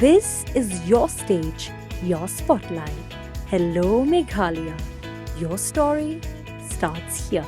This is your stage, your spotlight. Hello, Meghalaya. Your story starts here.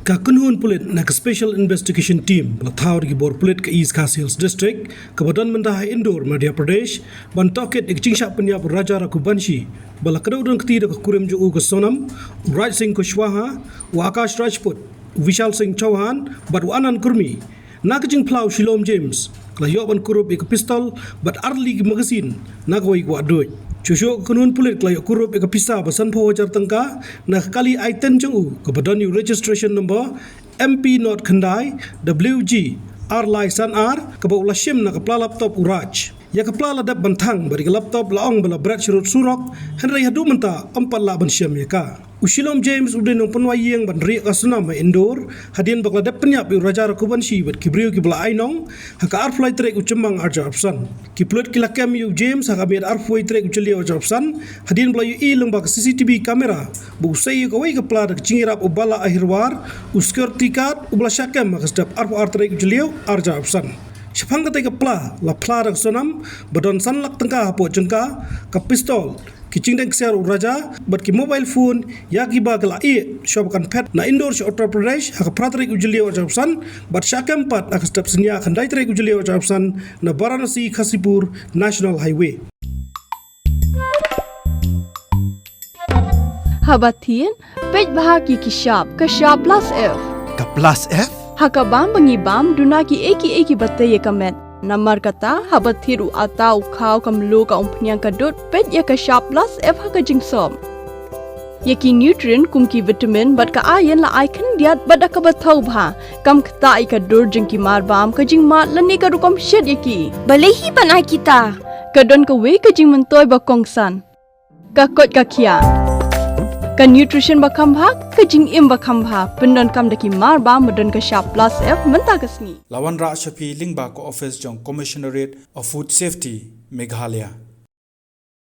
Kakunhun pulit nak special investigation team lathau di bor pulit ke East Castles District kebadan mentah Indore Madhya Pradesh bantoket ikcingsha penyap Raja Rakubanshi bala kedaudan ketida ke kurim ju ke Sonam Raj Singh Kushwaha wa Akash Rajput Vishal Singh Chauhan bat wa Anand Kurmi nakajing plau Shillong James kelayoban kurup ke pistol bat arli magazine nagwai wa Wahduid Cucuk kunun pulit kelayak kurup ke Pisa basan po Hajar tengka nak kali item jeng kebadan registration number MP Not Khandai WG R Lisan R kebau lasim nak kepala laptop Uraj ya kepala dap bantang bari ke laptop laong bala berat Surok henry hadu menta 4 ban syam ya ka Shillong James udah nong penwayang ban ri ka Sonam Indore hadin bakla dap penyap Raja Rakubanshi bat kibriu ki bala ainong haka arfly trek ucemang arja opsan ki plot kilakam yu James haka biar arfly trek uceli arja opsan hadin bala yu ilung bak CCTV kamera bu usai ka wai ka pla dak cingirap ubala akhirwar uskor tikat ubala syakam haka sedap arfu trek uceli arja opsan Sepang kata ke pla dak Sonam badon sanlak tengkah hapo jengka ka pistol kicing deng kesiar Raja bat ki mobile phone ya ki ba kala shopakan pet na Indore si Uttar Pradesh haka pratrik ujeli wa japsan bat syakam pat ak step senya khandai trek ujeli wa japsan na Varanasi Kasipur National Highway Habatin pej bahagi kishap plus F Ka plus F haka bam bangi bam dunaki eki bataye kamet Namar kata habat thiru atau kau kamlu ka umpnyang kadut pet ya ka sharp plus F haka jingsom. Yaki nutrient kum ki vitamin bat ka iron la icon diat bat ka bathau bha kam kta I ka dur jing ki mar bam ka jing mat lani ka rukom shed yaki. Balehi panai kita. Ka don ka we ka jing mentoy ba kongsan. Ka kot ka kia. Ka nutrition ba khambha ka jing im ba khambha pendon kam daki mar bam madon ka sharp plus F menta kasni. Lawan Ra Shafi Lingba ko office jong Commissionerate of Food Safety Meghalaya